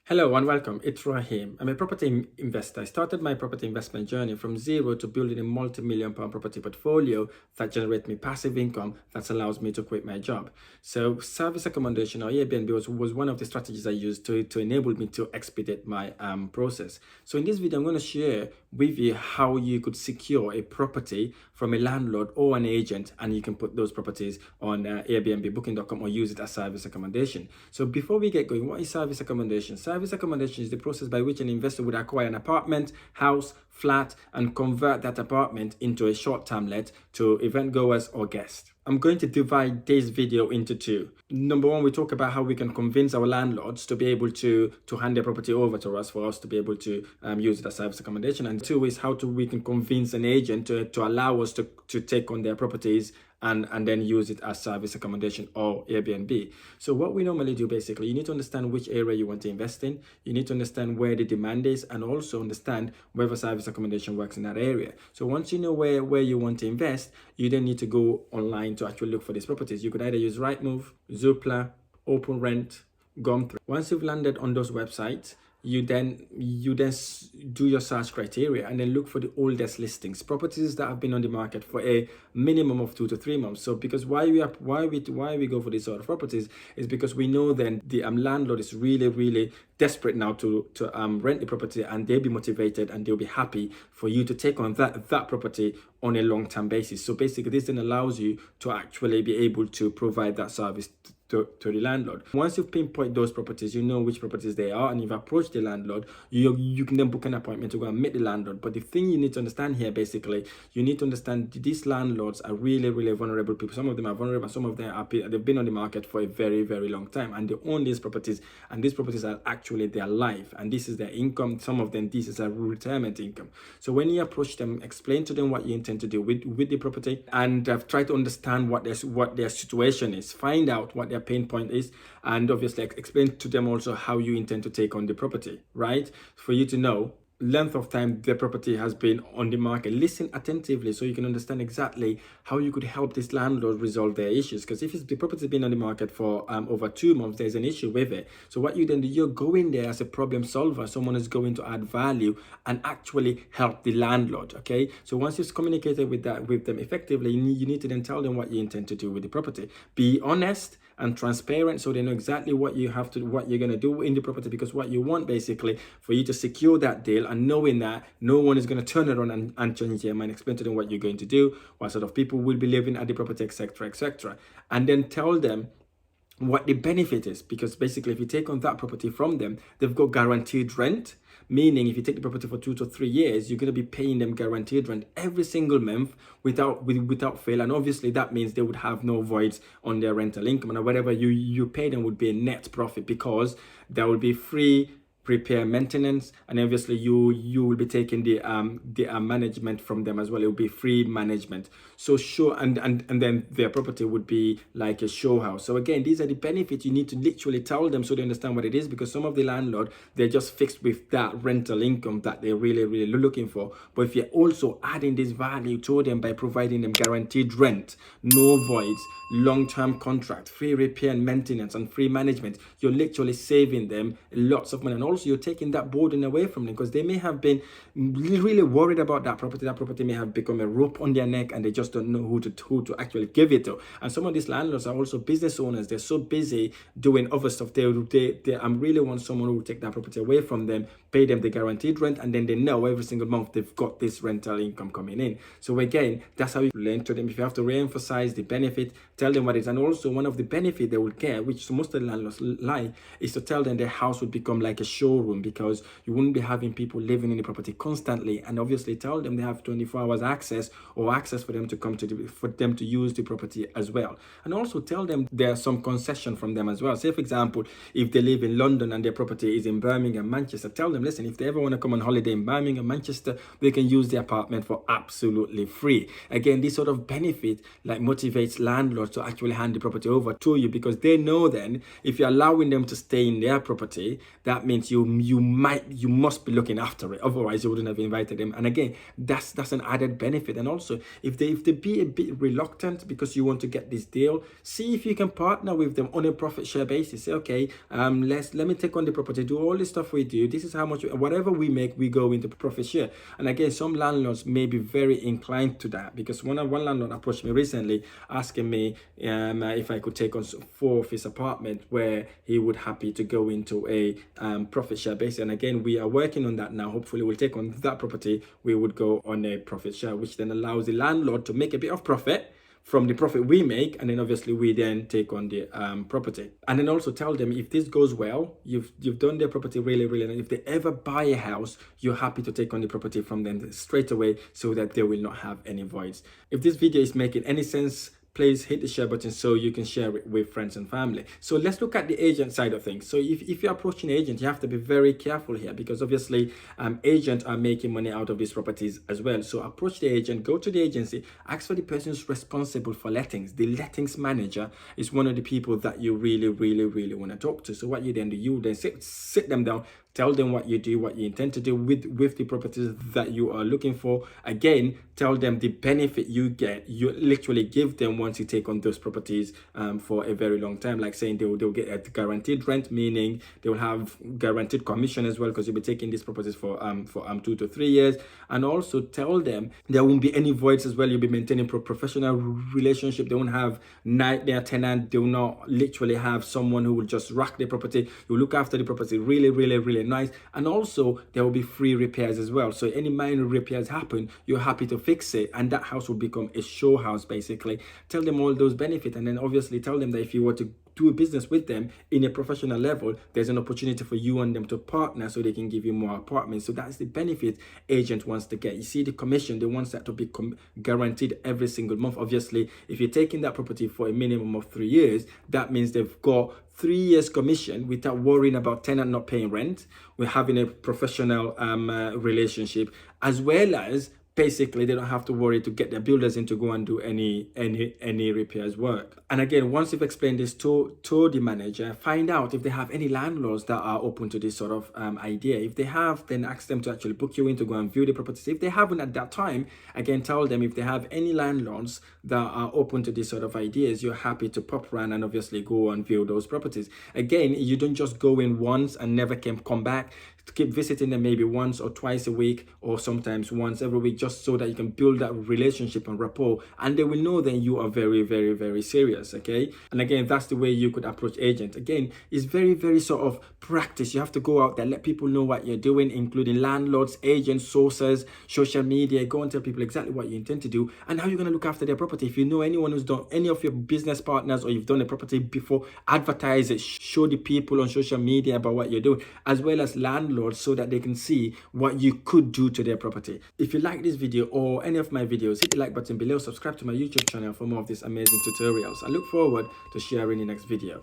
Hello and welcome. It's Rahim. I'm a property investor. I started my property investment journey from zero to building a multi-million pound property portfolio that generates me passive income that allows me to quit my job. So service accommodation or Airbnb was one of the strategies I used to enable me to expedite my process. So in this video, I'm going to share with you how you could secure a property from a landlord or an agent, and you can put those properties on Airbnb, booking.com, or use it as service accommodation. So before we get going, what is service accommodation? Service accommodation is the process by which an investor would acquire an apartment, house, flat, and convert that apartment into a short-term let to event goers or guests. I'm going to divide this video into two. Number one, we talk about how we can convince our landlords to be able to hand their property over to us for us to be able to use it as service accommodation. And two is how we can convince an agent to allow us to take on their properties and then use it as service accommodation or Airbnb. So what we normally do, basically, you need to understand which area you want to invest in. You need to understand where the demand is, and also understand whether service accommodation works in that area. So once you know where you want to invest, you then need to go online to actually look for these properties. You could either use Rightmove, Zoopla, Open Rent, Gumtree. Once you've landed on those websites, you then do your search criteria and then look for the oldest listings, properties that have been on the market for a minimum of 2 to 3 months. So because why we go for these sort of properties is because we know then the landlord is really desperate now to rent the property, and they'll be motivated and they'll be happy for you to take on that property on a long-term basis. So basically this then allows you to actually be able to provide that service to the landlord. Once you've pinpointed those properties, you know which properties they are, and you've approached the landlord, you can then book an appointment to go and meet the landlord. But the thing you need to understand here, basically, you need to understand these landlords are really vulnerable people. Some of them are vulnerable, some of them they've been on the market for a very long time, and they own these properties, and these properties are actually their life, and this is their income. Some of them, this is a retirement income. So when you approach them, explain to them what you intend to do with the property, and try to understand what their situation is, find out what their pain point is, and obviously explain to them also how you intend to take on the property, right? For you to know length of time the property has been on the market. Listen attentively so you can understand exactly how you could help this landlord resolve their issues. Because if the property has been on the market for over 2 months, there's an issue with it. So what you then do, you're going there as a problem solver. Someone is going to add value and actually help the landlord. Okay, so once you've communicated with them effectively, you need to then tell them what you intend to do with the property. Be honest and transparent so they know exactly what you're going to do in the property, because what you want basically for you to secure that deal, and knowing that no one is going to turn around and change their mind. Explain to them what you're going to do, what sort of people will be living at the property, etc., and then tell them what the benefit is, because basically if you take on that property from them, they've got guaranteed rent, meaning if you take the property for 2 to 3 years, you're going to be paying them guaranteed rent every single month without fail. And obviously that means they would have no voids on their rental income, and whatever you pay them would be a net profit, because there will be free repair, maintenance, and obviously you will be taking the management from them as well. It will be free management. So sure, and then their property would be like a show house. So again, these are the benefits you need to literally tell them so they understand what it is, because some of the landlord, they're just fixed with that rental income that they're really looking for. But if you're also adding this value to them by providing them guaranteed rent, no voids, long-term contract, free repair and maintenance, and free management, you're literally saving them lots of money. And also you're taking that burden away from them, because they may have been really worried about that property. That property may have become a rope on their neck, and they just don't know who to actually give it to. And some of these landlords are also business owners. They're so busy doing other stuff. They really want someone who will take that property away from them, pay them the guaranteed rent, and then they know every single month they've got this rental income coming in. So again, that's how you learn to them. If you have to re-emphasize the benefit, tell them what it is. And also one of the benefits they will get, which most of the landlords like, is to tell them their house would become like a showroom, because you wouldn't be having people living in the property constantly. And obviously tell them they have 24 hours access, or access for them to come to for them to use the property as well. And also tell them there's some concession from them as well. Say for example, if they live in London and their property is in Birmingham, Manchester, tell them, listen, if they ever want to come on holiday in Birmingham, Manchester, they can use the apartment for absolutely free. Again, this sort of benefit like motivates landlords to actually hand the property over to you, because they know then if you're allowing them to stay in their property, that means you must be looking after it, otherwise you wouldn't have invited them. And again, that's an added benefit. And also, if they be a bit reluctant because you want to get this deal, see if you can partner with them on a profit share basis. Say, okay, let me take on the property, do all this stuff we do, this is how much, whatever we make, we go into profit share. And again, some landlords may be very inclined to that, because one landlord approached me recently asking me if I could take on 4 of his apartment where he would happy to go into a profit share basis. And again, we are working on that now. Hopefully we'll take on that property, we would go on a profit share, which then allows the landlord to make a bit of profit from the profit we make, and then obviously we then take on the property. And then also tell them, if this goes well, you've done their property really nice. If they ever buy a house, you're happy to take on the property from them straight away, so that they will not have any voids. If this video is making any sense, please hit the share button so you can share it with friends and family. So let's look at the agent side of things. So if you're approaching an agent, you have to be very careful here, because obviously agents are making money out of these properties as well. So approach the agent, go to the agency, ask for the person who's responsible for lettings. The lettings manager is one of the people that you really want to talk to. So what you then do, you then sit them down, tell them what you do, what you intend to do with the properties that you are looking for. Again, tell them the benefit you get. You literally give them once you take on those properties for a very long time. Like saying they'll get a guaranteed rent, meaning they will have guaranteed commission as well, because you'll be taking these properties for 2 to 3 years. And also tell them there won't be any voids as well. You'll be maintaining professional relationship. They won't have nightmare tenant. They will not literally have someone who will just rack the property. You look after the property really nice. And also there will be free repairs as well. So any minor repairs happen, you're happy to fix it, and that house will become a show house basically. Tell them all those benefits, and then obviously tell them that if you were to do a business with them in a professional level, there's an opportunity for you and them to partner, so they can give you more apartments. So that's the benefit agent wants to get. You see, the commission, they want that to be guaranteed every single month. Obviously, if you're taking that property for a minimum of 3 years, that means they've got 3 years commission without worrying about tenant not paying rent. We're having a professional relationship, as well as basically they don't have to worry to get their builders in to go and do any repairs work. And again, once you've explained this to the manager, find out if they have any landlords that are open to this sort of idea. If they have, then ask them to actually book you in to go and view the properties. If they haven't at that time, again, tell them if they have any landlords that are open to this sort of ideas, you're happy to pop around and obviously go and view those properties. Again, you don't just go in once and never can come back. Keep visiting them maybe once or twice a week, or sometimes once every week, just so that you can build that relationship and rapport, and they will know that you are very serious. Okay. And again, that's the way you could approach agents. Again, it's very sort of practice. You have to go out there, let people know what you're doing, including landlords, agents, sources, social media. Go and tell people exactly what you intend to do and how you're going to look after their property. If you know anyone who's done, any of your business partners, or you've done a property before, advertise it, show the people on social media about what you're doing, as well as landlords, so that they can see what you could do to their property. If you like this video or any of my videos, hit the like button below, subscribe to my YouTube channel for more of these amazing tutorials. I look forward to sharing the next video.